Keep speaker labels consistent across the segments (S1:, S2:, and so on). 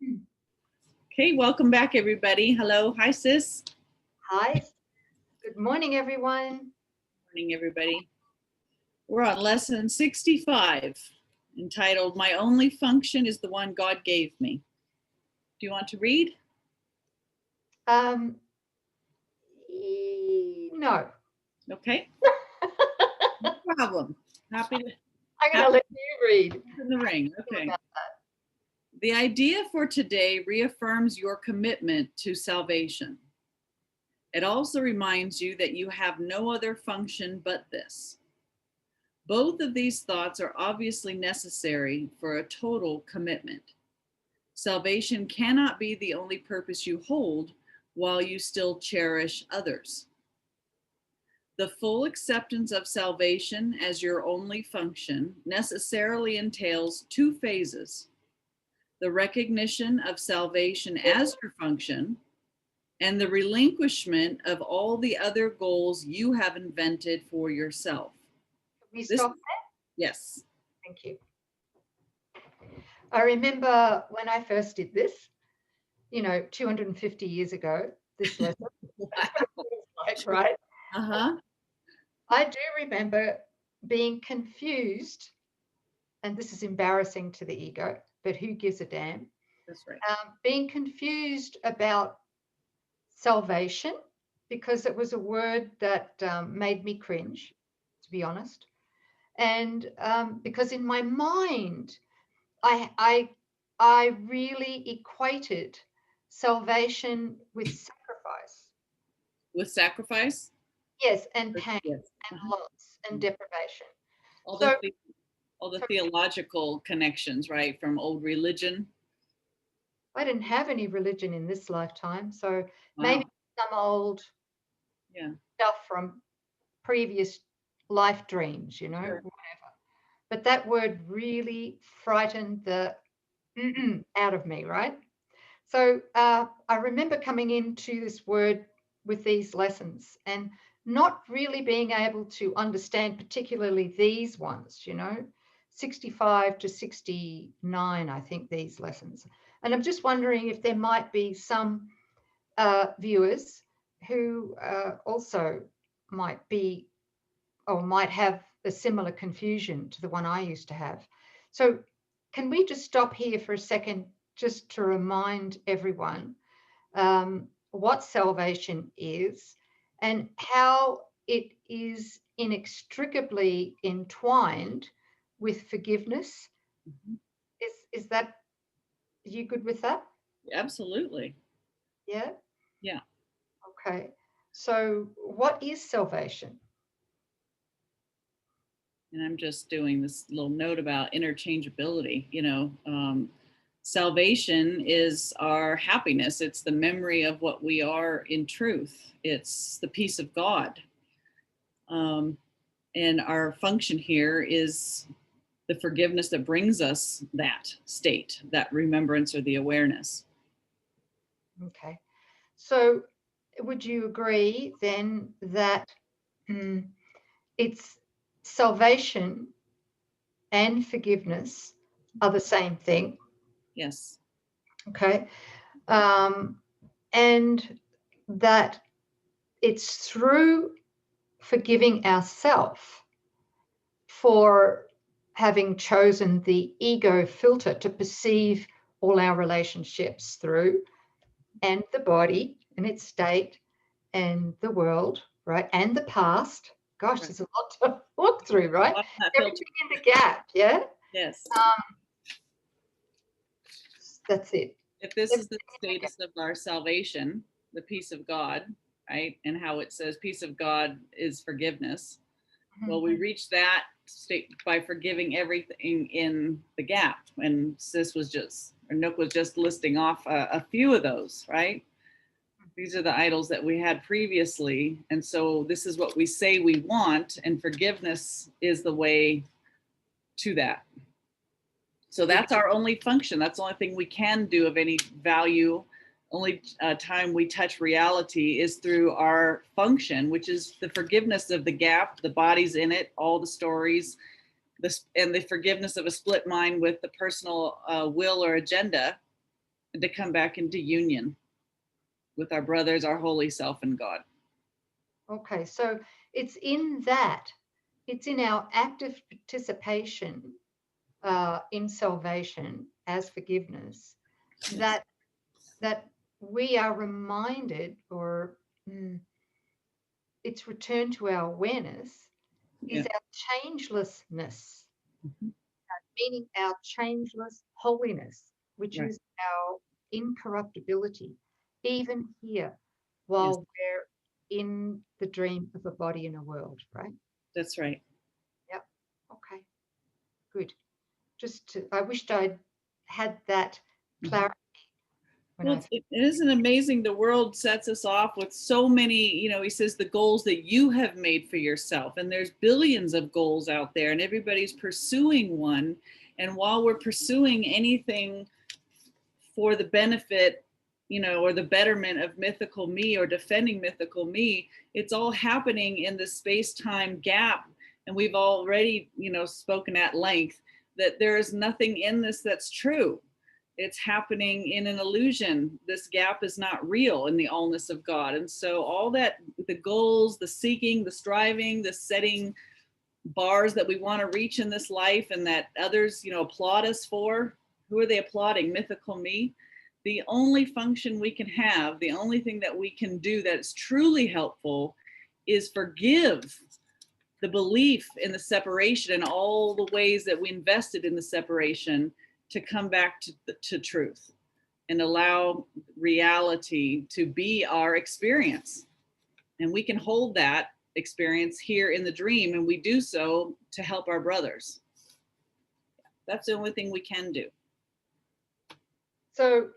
S1: Okay, welcome back, everybody. Hello. Hi, sis.
S2: Hi. Good morning, everyone.
S1: Morning, everybody. We're on lesson 65, entitled, My Only Function is the One God Gave Me. Do you want to read?
S2: No.
S1: Okay. No problem. Happy to.
S2: I'm going to let you read.
S1: In the ring. Okay. The idea for today reaffirms your commitment to salvation. It also reminds you that you have no other function but this. Both of these thoughts are obviously necessary for a total commitment. Salvation cannot be the only purpose you hold while you still cherish others. The full acceptance of salvation as your only function necessarily entails two phases: the recognition of salvation as your function and the relinquishment of all the other goals you have invented for yourself.
S2: Can we stop there?
S1: Yes.
S2: Thank you. I remember when I first did this, 250 years ago, this lesson, right?
S1: Uh-huh.
S2: I do remember being confused, and this is embarrassing to the ego, but who gives a damn?
S1: That's right.
S2: Being confused about salvation, because it was a word that made me cringe, to be honest. And because in my mind, I really equated salvation with sacrifice.
S1: With sacrifice?
S2: Yes, and pain,
S1: Yes.
S2: and loss, and deprivation.
S1: All the theological connections, right, from old religion.
S2: I didn't have any religion in this lifetime, so
S1: Wow.
S2: maybe some old stuff from previous life dreams,
S1: Sure.
S2: Whatever. But that word really frightened the out of me, right? So I remember coming into this word with these lessons and not really being able to understand particularly these ones, 65 to 69, I think, these lessons. And I'm just wondering if there might be some viewers who also might be or might have a similar confusion to the one I used to have. So can we just stop here for a second just to remind everyone what salvation is and how it is inextricably entwined with forgiveness?
S1: Mm-hmm.
S2: Is that, you good with that?
S1: Absolutely.
S2: Yeah?
S1: Yeah.
S2: Okay. So what is salvation?
S1: And I'm just doing this little note about interchangeability. Salvation is our happiness. It's the memory of what we are in truth. It's the peace of God. And our function here is the forgiveness that brings us that state, that remembrance or the awareness.
S2: Okay. So would you agree then that it's salvation and forgiveness are the same thing?
S1: Yes.
S2: Okay. And that it's through forgiving ourselves for having chosen the ego filter to perceive all our relationships through, and the body and its state, and the world, right? And the past. Gosh, right. There's a lot to look through, right? Everything in the gap, yeah?
S1: Yes.
S2: That's it.
S1: If this is the status of our salvation, the peace of God, right? And how it says peace of God is forgiveness. Mm-hmm. Well, we reach that state by forgiving everything in the gap. And Nouk was just listing off a few of those, right? These are the idols that we had previously. And so this is what we say we want, and forgiveness is the way to that. So that's our only function. That's the only thing we can do of any value. Only time we touch reality is through our function, which is the forgiveness of the gap, the bodies in it, all the stories, and the forgiveness of a split mind with the personal will or agenda. and to come back into union with our brothers, our holy self, and God.
S2: Okay, so it's in that, it's in our active participation in salvation as forgiveness that we are reminded, or it's returned to our awareness, is our changelessness, meaning our changeless holiness, which is our incorruptibility, even here while we're in the dream of a body in a world, right?
S1: That's right.
S2: Yep. Okay, good. I wished I'd had that clarity.
S1: Well, it isn't amazing. The world sets us off with so many, he says the goals that you have made for yourself. And there's billions of goals out there and everybody's pursuing one. And while we're pursuing anything for the benefit, or the betterment of mythical me or defending mythical me, it's all happening in the space-time gap. And we've already, spoken at length that there is nothing in this that's true. It's happening in an illusion. This gap is not real in the allness of God. And so all that, the goals, the seeking, the striving, the setting bars that we want to reach in this life and that others, applaud us for, who are they applauding? Mythical me. The only function we can have, the only thing that we can do that's truly helpful is forgive the belief in the separation and all the ways that we invested in the separation to come back to truth and allow reality to be our experience. And we can hold that experience here in the dream, and we do so to help our brothers. That's the only thing we can do.
S2: So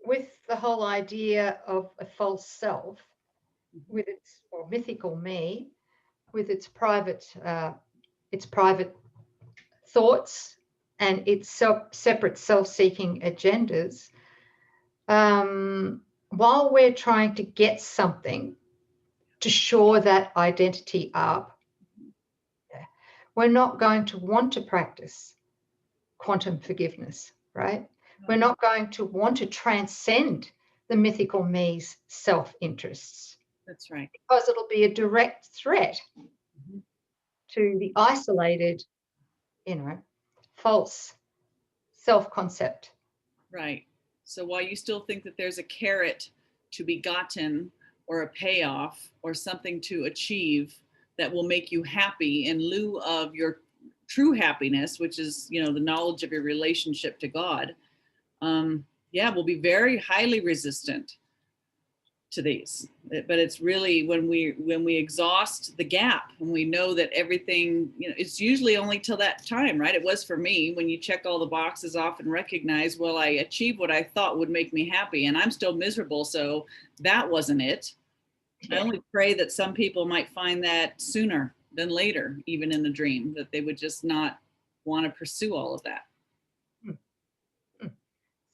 S2: with the whole idea of a false self, with its, or mythical me, with its private thoughts and its separate self-seeking agendas, while we're trying to get something to shore that identity up, we're not going to want to practice quantum forgiveness, right? We're not going to want to transcend the mythical me's self-interests.
S1: That's right.
S2: Because it'll be a direct threat to the isolated, false self-concept.
S1: Right. So while you still think that there's a carrot to be gotten or a payoff or something to achieve that will make you happy in lieu of your true happiness, which is, the knowledge of your relationship to God, we'll be very highly resistant to these. But it's really when we exhaust the gap, and we know that everything, it's usually only till that time, right? It was for me, when you check all the boxes off and recognize, well, I achieved what I thought would make me happy and I'm still miserable, so that wasn't it. I only pray that some people might find that sooner than later, even in the dream, that they would just not want to pursue all of that.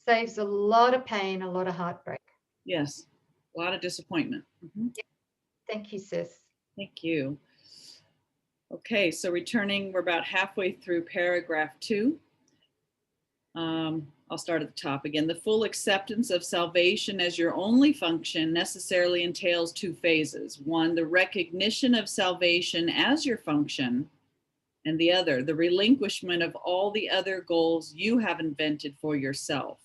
S2: Saves a lot of pain, a lot of heartbreak.
S1: Yes, a lot of disappointment.
S2: Yeah. Thank you, sis.
S1: Thank you. Okay, so returning, we're about halfway through paragraph 2. I'll start at the top again. The full acceptance of salvation as your only function necessarily entails 2 phases. 1, the recognition of salvation as your function, and the other, the relinquishment of all the other goals you have invented for yourself.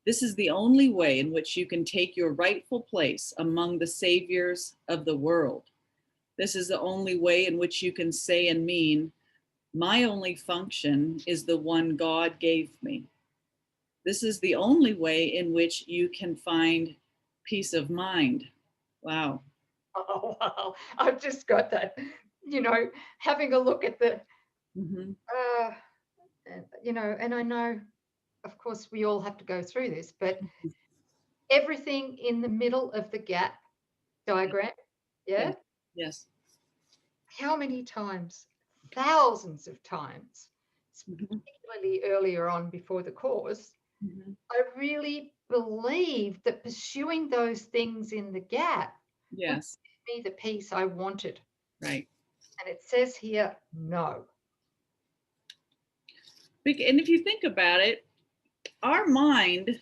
S1: This is the only way in which you can take your rightful place among the saviors of the world. This is the only way in which you can say and mean, my only function is the one God gave me. This is the only way in which you can find peace of mind. Wow.
S2: Oh, wow. I've just got that, having a look at the, and I know, of course, we all have to go through this, but everything in the middle of the gap diagram, yeah?
S1: Yes.
S2: How many times? Thousands of times, particularly earlier on before the course, I really believed that pursuing those things in the gap would give me the peace I wanted.
S1: Right.
S2: And it says here, no.
S1: And if you think about it, our mind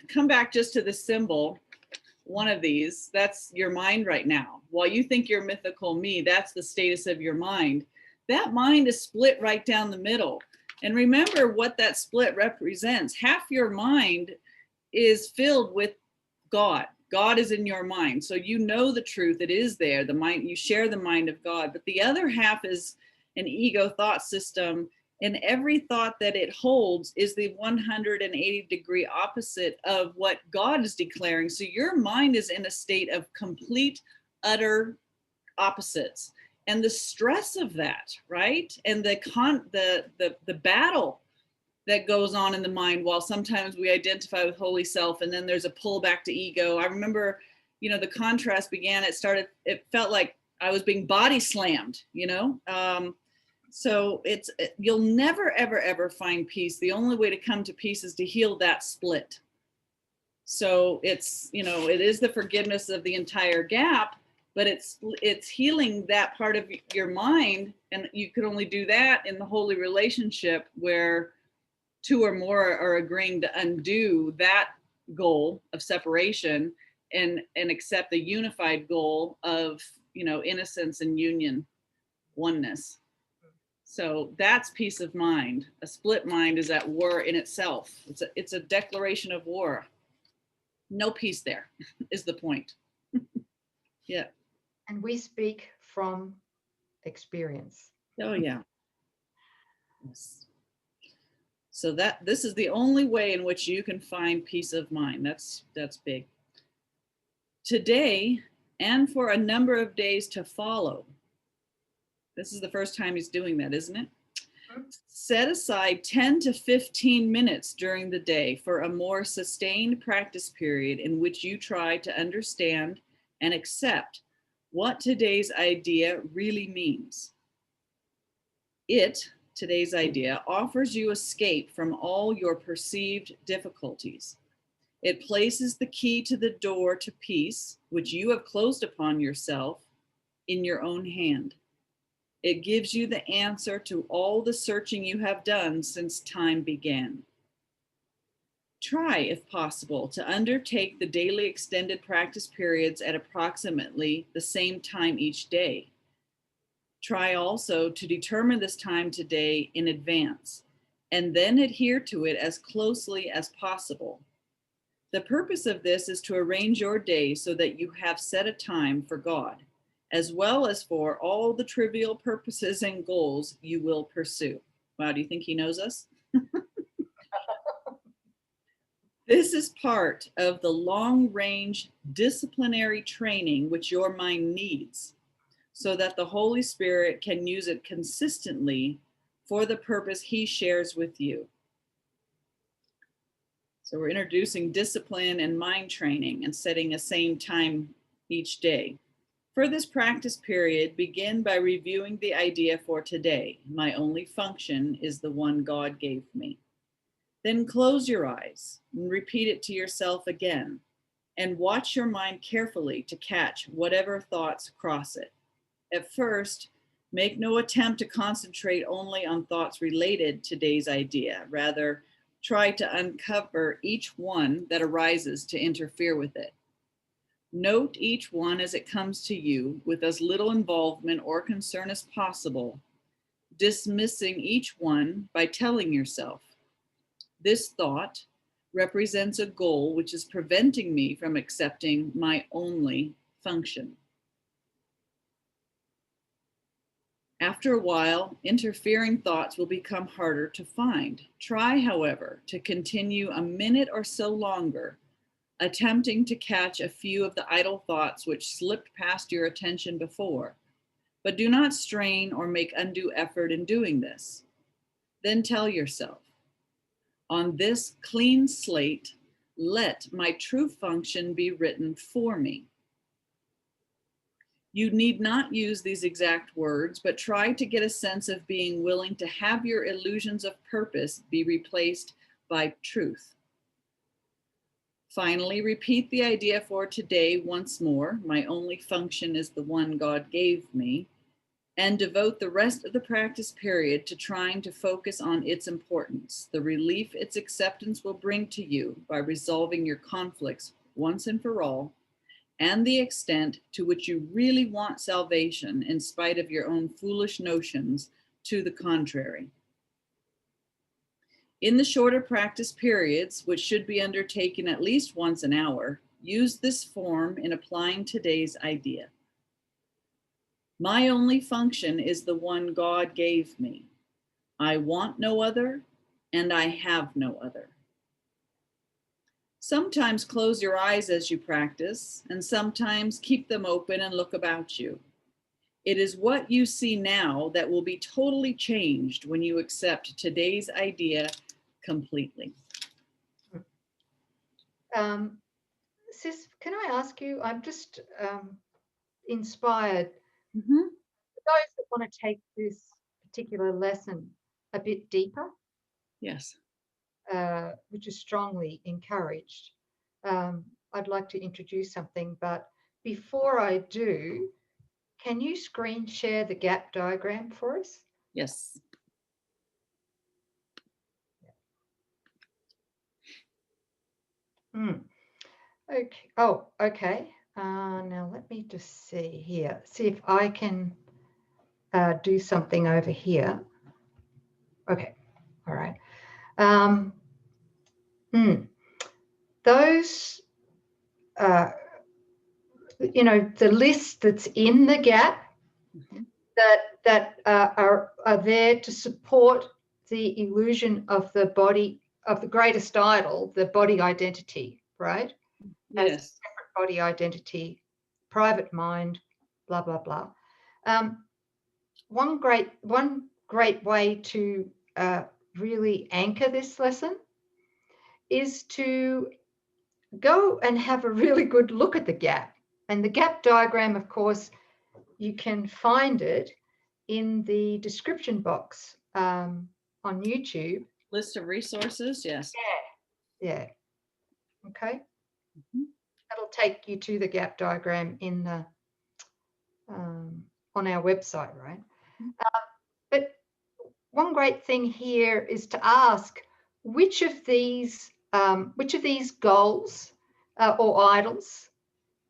S1: come back just to the symbol, one of these, that's your mind right now. While you think you're mythical me, that's the status of your mind. That mind is split right down the middle. And remember what that split represents. Half your mind is filled with God. God is in your mind. So you know the truth. It is there. The mind, you share the mind of God. But the other half is an ego thought system. And every thought that it holds is the 180-degree opposite of what God is declaring. So your mind is in a state of complete, utter opposites. And the stress of that, right? And the battle that goes on in the mind, while sometimes we identify with holy self and then there's a pull back to ego. I remember, the contrast began, it felt like I was being body slammed, so you'll never, ever, ever find peace. The only way to come to peace is to heal that split. So it is the forgiveness of the entire gap, but it's healing that part of your mind. And you could only do that in the holy relationship where two or more are agreeing to undo that goal of separation and accept the unified goal of, innocence and union, oneness. So that's peace of mind. A split mind is at war in itself. It's a declaration of war. No peace there is the point. Yeah.
S2: And we speak from experience.
S1: Oh yeah. Yes. So this is the only way in which you can find peace of mind. That's big. Today and for a number of days to follow. This is the first time he's doing that, isn't it? Set aside 10 to 15 minutes during the day for a more sustained practice period in which you try to understand and accept what today's idea really means. Today's idea, offers you escape from all your perceived difficulties. It places the key to the door to peace, which you have closed upon yourself, in your own hand. It gives you the answer to all the searching you have done since time began. Try, if possible, to undertake the daily extended practice periods at approximately the same time each day. Try also to determine this time today in advance, and then adhere to it as closely as possible. The purpose of this is to arrange your day so that you have set a time for God, as well as for all the trivial purposes and goals you will pursue. Wow, do you think he knows us? This is part of the long-range disciplinary training which your mind needs, so that the Holy Spirit can use it consistently for the purpose he shares with you. So we're introducing discipline and mind training and setting a same time each day. For this practice period, begin by reviewing the idea for today. My only function is the one God gave me. Then close your eyes and repeat it to yourself again, and watch your mind carefully to catch whatever thoughts cross it. At first, make no attempt to concentrate only on thoughts related to today's idea. Rather, try to uncover each one that arises to interfere with it. Note each one as it comes to you with as little involvement or concern as possible, dismissing each one by telling yourself, this thought represents a goal which is preventing me from accepting my only function. After a while, interfering thoughts will become harder to find. Try, however, to continue a minute or so longer, attempting to catch a few of the idle thoughts which slipped past your attention before. But do not strain or make undue effort in doing this. Then tell yourself, on this clean slate, let my true function be written for me. You need not use these exact words, but try to get a sense of being willing to have your illusions of purpose be replaced by truth. Finally, repeat the idea for today once more. My only function is the one God gave me. and devote the rest of the practice period to trying to focus on its importance, the relief its acceptance will bring to you by resolving your conflicts once and for all, and the extent to which you really want salvation in spite of your own foolish notions to the contrary. In the shorter practice periods, which should be undertaken at least once an hour, use this form in applying today's idea. My only function is the one God gave me. I want no other, and I have no other. Sometimes close your eyes as you practice, and sometimes keep them open and look about you. It is what you see now that will be totally changed when you accept today's idea completely.
S2: Sis, can I ask you, I'm just inspired.
S1: Mm-hmm.
S2: Those that want to take this particular lesson a bit deeper,
S1: Yes.
S2: which is strongly encouraged, I'd like to introduce something, but before I do, can you screen share the gap diagram for us?
S1: Yes.
S2: Okay. Oh, okay. Now let me just see here. See if I can do something over here. Okay. All right. Those, the list that's in the gap, mm-hmm. that are there to support the illusion of the body, of the greatest idol, the body identity, right?
S1: Yes.
S2: As a separate body identity, private mind, blah, blah, blah. One great way to really anchor this lesson is to go and have a really good look at the gap. And the gap diagram, of course, you can find it in the description box on YouTube.
S1: List of resources, yes.
S2: Yeah. Okay. Mm-hmm. That'll take you to the gap diagram in the on our website, right? Mm-hmm. But one great thing here is to ask which of these goals or idols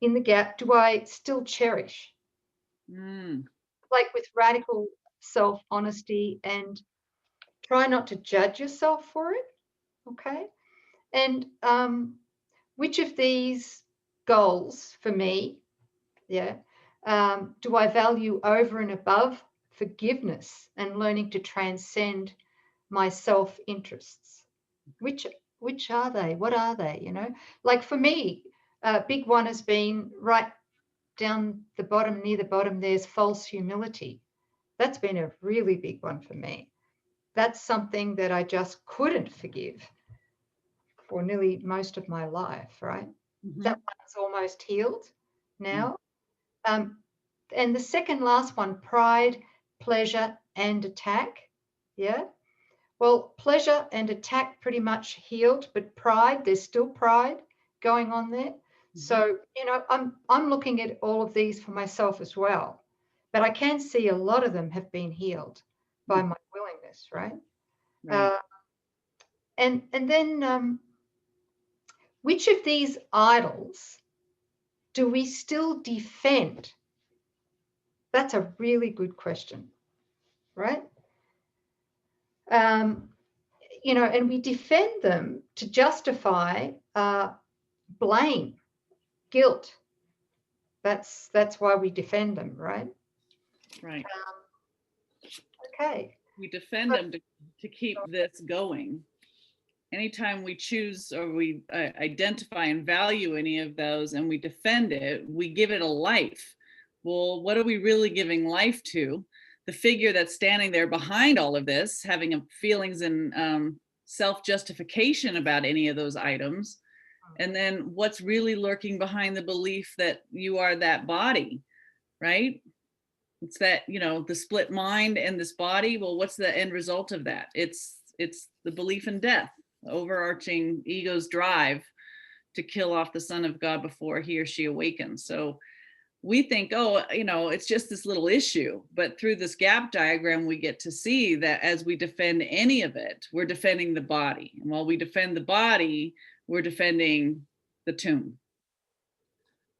S2: in the gap do I still cherish? Like with radical self-honesty, and try not to judge yourself for it, okay? And which of these goals for me, do I value over and above forgiveness and learning to transcend my self-interests? Which are they? What are they? Like for me, a big one has been right down the bottom, near the bottom, there's false humility. That's been a really big one for me. That's something that I just couldn't forgive for nearly most of my life, right? Mm-hmm. That one's almost healed now. Mm-hmm. And the second last one, pride, pleasure, and attack. Yeah. Well, pleasure and attack pretty much healed, but pride, there's still pride going on there. Mm-hmm. So, I'm looking at all of these for myself as well, but I can see a lot of them have been healed by my willingness, right? Right. And then which of these idols do we still defend? That's a really good question, right? And we defend them to justify blame, guilt. That's why we defend them, right?
S1: Right.
S2: Okay.
S1: We defend them to keep this going. Anytime we choose or we identify and value any of those and we defend it, we give it a life. Well, what are we really giving life to? The figure that's standing there behind all of this, having feelings and self-justification about any of those items. And then what's really lurking behind the belief that you are that body, right? It's that, the split mind and this body. Well, what's the end result of that? It's the belief in death, overarching ego's drive to kill off the Son of God before he or she awakens. So we think, oh, it's just this little issue. But through this gap diagram, we get to see that as we defend any of it, we're defending the body. And while we defend the body, we're defending the tomb.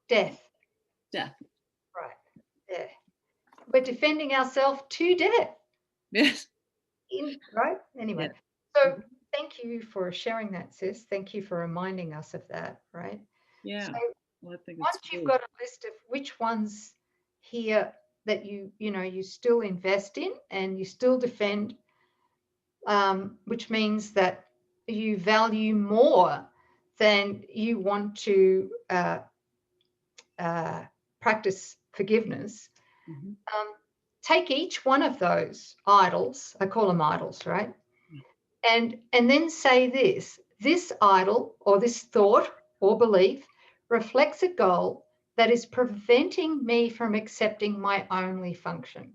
S2: Death.
S1: Death.
S2: Right. Yeah. We're defending ourselves to death.
S1: Yes.
S2: Right? Anyway.
S1: Yeah.
S2: So thank you for sharing that, sis. Thank you for reminding us of that, right?
S1: Yeah.
S2: So
S1: Well, I think
S2: once you've got a list of which ones here that you still invest in and you still defend, which means that you value more than you want to practice forgiveness.
S1: Mm-hmm.
S2: Take each one of those idols, I call them idols, right? And then say this idol or this thought or belief reflects a goal that is preventing me from accepting my only function.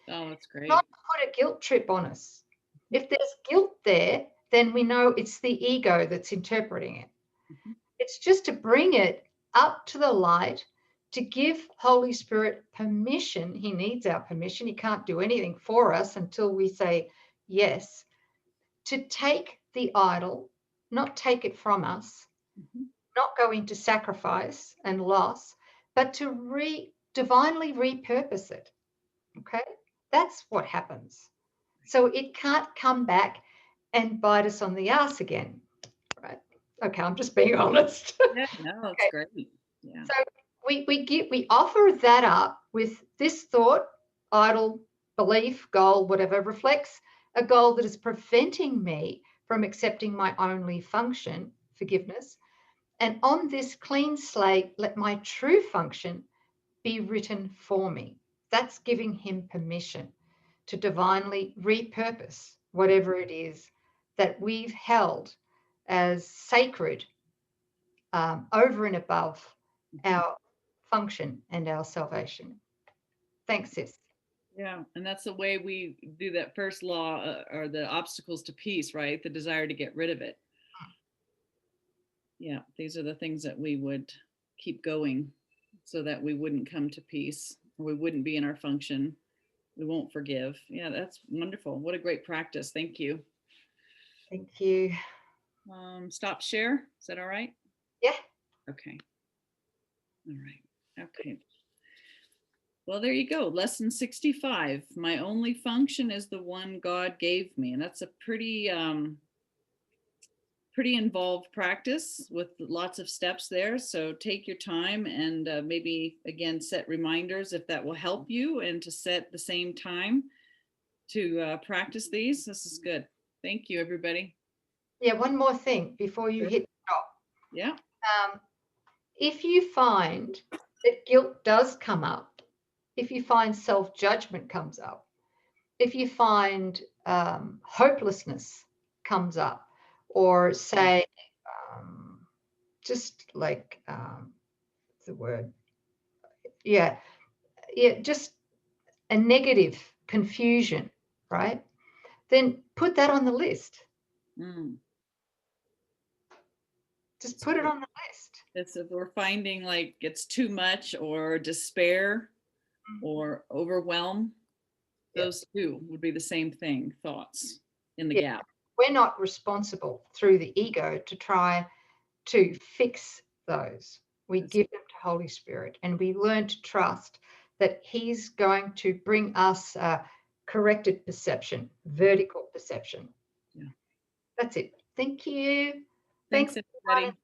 S1: Oh, that's great.
S2: Not put a guilt trip on us. If there's guilt there, then we know it's the ego that's interpreting it. Mm-hmm. It's just to bring it up to the light, to give Holy Spirit permission. He needs our permission. He can't do anything for us until we say yes. To take the idol, not take it from us, mm-hmm. not go into sacrifice and loss, but to divinely repurpose it. Okay? That's what happens. So it can't come back and bite us on the ass again. Right? Okay, I'm just being honest.
S1: Yeah, no, that's okay. Great. Yeah.
S2: So we offer that up with this thought, idol, belief, goal, whatever, reflects a goal that is preventing me from accepting my only function, forgiveness. And on this clean slate, let my true function be written for me. That's giving him permission to divinely repurpose whatever it is that we've held as sacred over and above our function and our salvation. Thanks, sis.
S1: Yeah, and that's the way we do that first law, or the obstacles to peace, right? The desire to get rid of it. Yeah, these are the things that we would keep going so that we wouldn't come to peace, or we wouldn't be in our function. We won't forgive. Yeah, that's wonderful. What a great practice. Thank you.
S2: Thank you.
S1: Stop share. Is that all right?
S2: Yeah.
S1: Okay. All right. Okay. Well, there you go. Lesson 65. My only function is the one God gave me. And that's a pretty involved practice with lots of steps there. So take your time and maybe, again, set reminders if that will help you, and to set the same time to practice these. This is good. Thank you, everybody.
S2: Yeah, one more thing before you hit stop.
S1: Yeah.
S2: If you find that guilt does come up, if you find self-judgment comes up, if you find hopelessness comes up, or say, just like the word, just a negative confusion, right? Then put that on the list. Just put it on the list.
S1: It's if we're finding like it's too much, or despair, or overwhelm, those two would be the same thing, thoughts in the gap.
S2: We're not responsible through the ego to try to fix those. We give them to Holy Spirit, and we learn to trust that he's going to bring us corrected perception, vertical perception. Yeah. That's it. Thank you.
S1: Thanks, everybody.
S2: Thank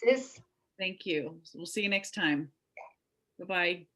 S2: you, sis.
S1: Thank you. We'll see you next time. Bye-bye.